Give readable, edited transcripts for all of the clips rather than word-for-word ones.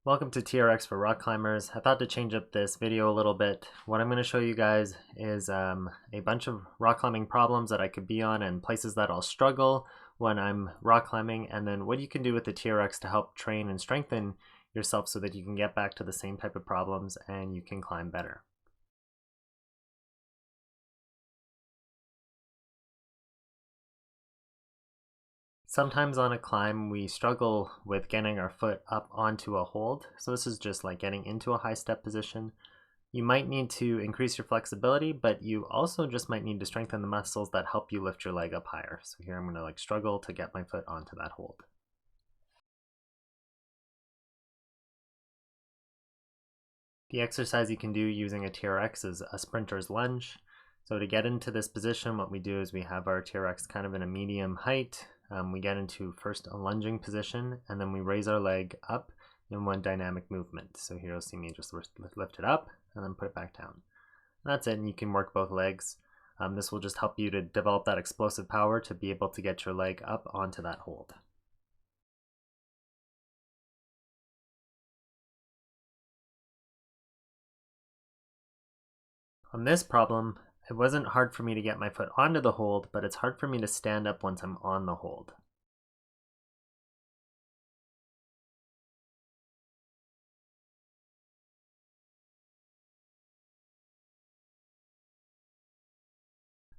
Welcome to TRX for rock climbers. I thought to change up this video a little bit. What I'm going to show you guys is a bunch of rock climbing problems that I could be on and places that I'll struggle when I'm rock climbing, and then what you can do with the TRX to help train and strengthen yourself so that you can get back to the same type of problems and you can climb better. Sometimes on a climb we struggle with getting our foot up onto a hold, so this is just like getting into a high step position. You might need to increase your flexibility, but you also just might need to strengthen the muscles that help you lift your leg up higher. So here I'm going to struggle to get my foot onto that hold. The exercise you can do using a TRX is a sprinter's lunge. So to get into this position, what we do is we have our TRX kind of in a medium height. We get into first a lunging position, and then we raise our leg up in one dynamic movement. So here you'll see me just lift it up and then put it back down. And that's it, and you can work both legs. This will just help you to develop that explosive power to be able to get your leg up onto that hold. On this problem, it wasn't hard for me to get my foot onto the hold, but it's hard for me to stand up once I'm on the hold.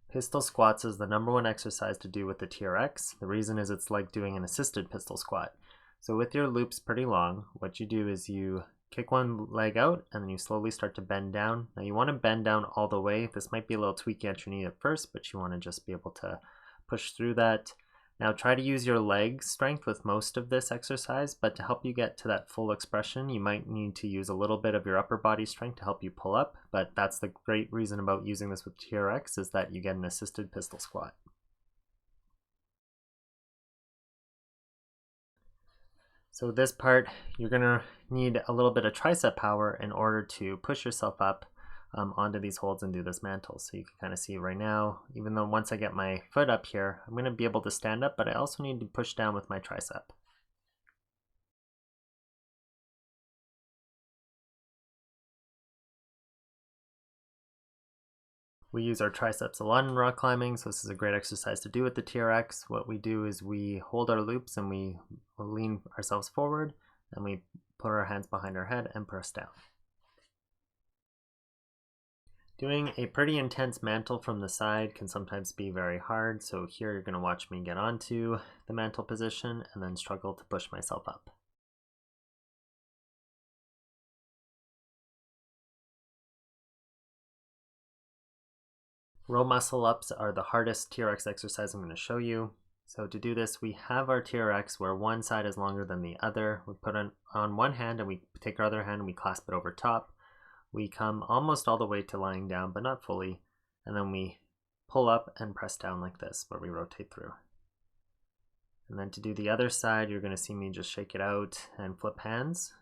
Pistol squats is the #1 exercise to do with the TRX. The reason is it's like doing an assisted pistol squat. So with your loops pretty long, what you do is you kick one leg out and then you slowly start to bend down. Now you want to bend down all the way. This might be a little tweaky at your knee at first, but you want to just be able to push through that. Now try to use your leg strength with most of this exercise, but to help you get to that full expression, you might need to use a little bit of your upper body strength to help you pull up, but that's the great reason about using this with TRX is that you get an assisted pistol squat. So this part, you're gonna need a little bit of tricep power in order to push yourself up onto these holds and do this mantle. So you can kind of see right now, even though once I get my foot up here, I'm gonna be able to stand up, but I also need to push down with my tricep. We use our triceps a lot in rock climbing, so this is a great exercise to do with the TRX. What we do is we hold our loops and we lean ourselves forward, and we put our hands behind our head and press down. Doing a pretty intense mantle from the side can sometimes be very hard, so here you're going to watch me get onto the mantle position and then struggle to push myself up. Row muscle ups are the hardest TRX exercise I'm going to show you. So to do this, we have our TRX where one side is longer than the other. We put it on one hand and we take our other hand and we clasp it over top. We come almost all the way to lying down, but not fully, and then we pull up and press down like this, where we rotate through. And then to do the other side, you're going to see me just shake it out and flip hands.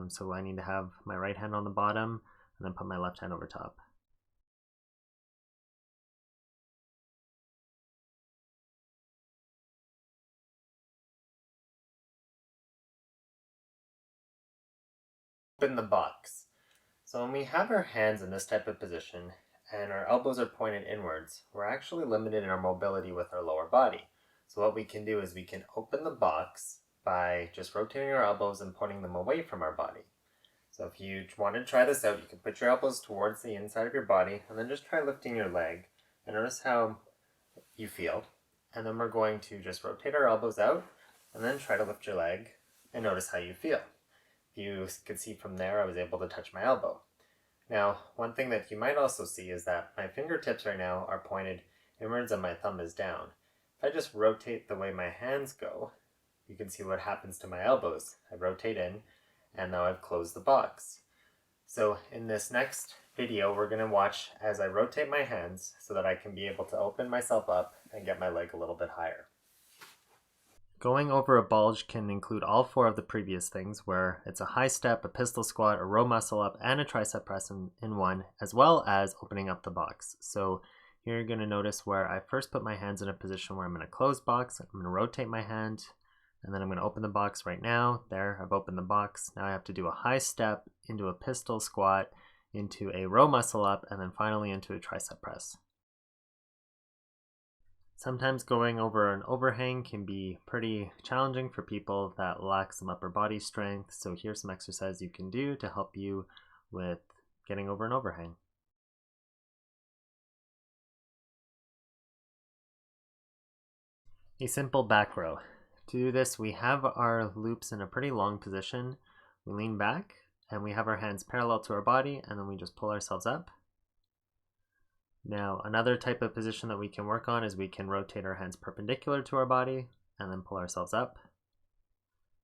So I need to have my right hand on the bottom and then put my left hand over top. Open the box. So when we have our hands in this type of position and our elbows are pointed inwards, we're actually limited in our mobility with our lower body. So what we can do is we can open the box by just rotating our elbows and pointing them away from our body. So if you want to try this out, you can put your elbows towards the inside of your body and then just try lifting your leg and notice how you feel. And then we're going to just rotate our elbows out and then try to lift your leg and notice how you feel. You could see from there I was able to touch my elbow. Now, one thing that you might also see is that my fingertips right now are pointed inwards and my thumb is down. If I just rotate the way my hands go, you can see what happens to my elbows. I rotate in, and now I've closed the box. So in this next video, we're going to watch as I rotate my hands so that I can be able to open myself up and get my leg a little bit higher. Going over a bulge can include all 4 of the previous things, where it's a high step, a pistol squat, a row muscle up, and a tricep press in one, as well as opening up the box. So here you're going to notice where I first put my hands in a position where I'm in a closed box. I'm going to rotate my hand, and then I'm going to open the box right now. There, I've opened the box. Now I have to do a high step into a pistol squat, into a row muscle up, and then finally into a tricep press. Sometimes going over an overhang can be pretty challenging for people that lack some upper body strength, so here's some exercise you can do to help you with getting over an overhang. A simple back row. To do this, we have our loops in a pretty long position. We lean back and we have our hands parallel to our body, and then we just pull ourselves up. Now, another type of position that we can work on is we can rotate our hands perpendicular to our body and then pull ourselves up.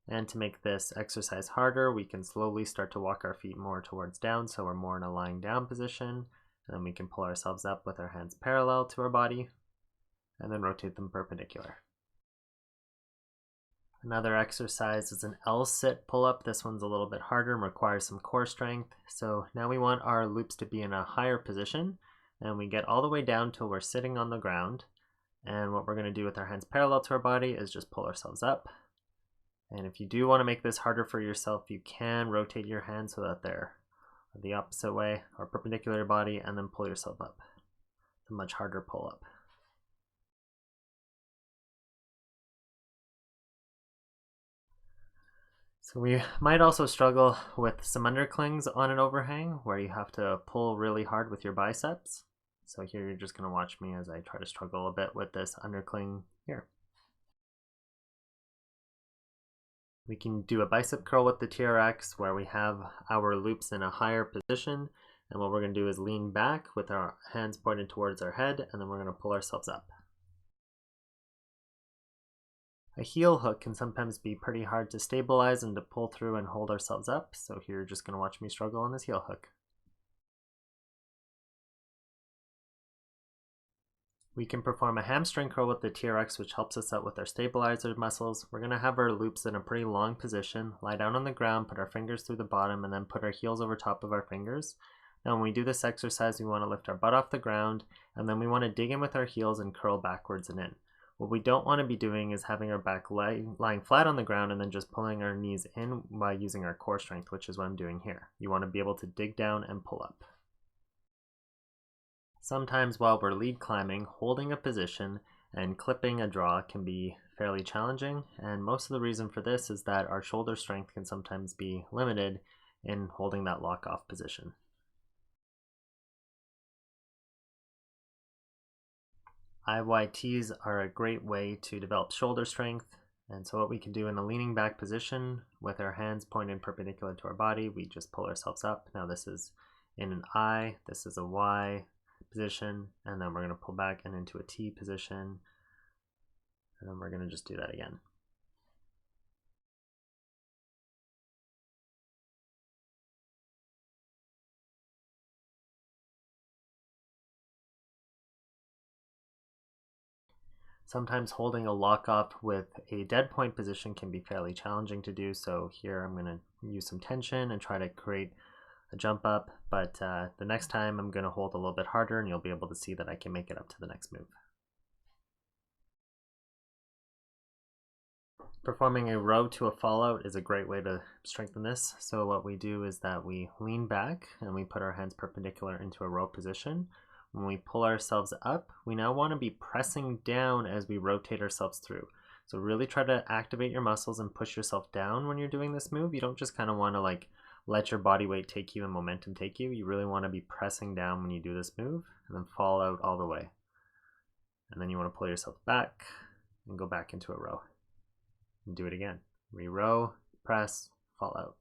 And to make this exercise harder, we can slowly start to walk our feet more towards down, so we're more in a lying down position. And then we can pull ourselves up with our hands parallel to our body and then rotate them perpendicular. Another exercise is an L-sit pull-up. This one's a little bit harder and requires some core strength. So now we want our loops to be in a higher position, and we get all the way down till we're sitting on the ground. And what we're going to do with our hands parallel to our body is just pull ourselves up. And if you do want to make this harder for yourself, you can rotate your hands so that they're the opposite way or perpendicular to your body, and then pull yourself up. It's a much harder pull-up. So we might also struggle with some underclings on an overhang where you have to pull really hard with your biceps. So here you're just going to watch me as I try to struggle a bit with this undercling here. We can do a bicep curl with the TRX where we have our loops in a higher position, and what we're going to do is lean back with our hands pointed towards our head, and then we're going to pull ourselves up. A heel hook can sometimes be pretty hard to stabilize and to pull through and hold ourselves up, so here you're just going to watch me struggle on this heel hook. We can perform a hamstring curl with the TRX, which helps us out with our stabilizer muscles. We're going to have our loops in a pretty long position, lie down on the ground, put our fingers through the bottom, and then put our heels over top of our fingers. Now when we do this exercise, we want to lift our butt off the ground, and then we want to dig in with our heels and curl backwards and in. What we don't want to be doing is having our back lying flat on the ground and then just pulling our knees in by using our core strength, which is what I'm doing here. You want to be able to dig down and pull up. Sometimes while we're lead climbing, holding a position and clipping a draw can be fairly challenging, and most of the reason for this is that our shoulder strength can sometimes be limited in holding that lock-off position. IYTs are a great way to develop shoulder strength, and so what we can do in a leaning back position with our hands pointed perpendicular to our body, we just pull ourselves up. Now this is in an I, this is a Y position, and then we're going to pull back and into a T position, and then we're going to just do that again. Sometimes holding a lock up with a dead point position can be fairly challenging to do, so here I'm going to use some tension and try to create a jump up, but the next time I'm going to hold a little bit harder and you'll be able to see that I can make it up to the next move. Performing a row to a fallout is a great way to strengthen this. So what we do is that we lean back and we put our hands perpendicular into a row position. When we pull ourselves up, we now want to be pressing down as we rotate ourselves through. So really try to activate your muscles and push yourself down when you're doing this move. You don't just kind of want to like let your body weight take you and momentum take you. You really want to be pressing down when you do this move and then fall out all the way. And then you want to pull yourself back and go back into a row. And do it again. Re-row, press, fall out.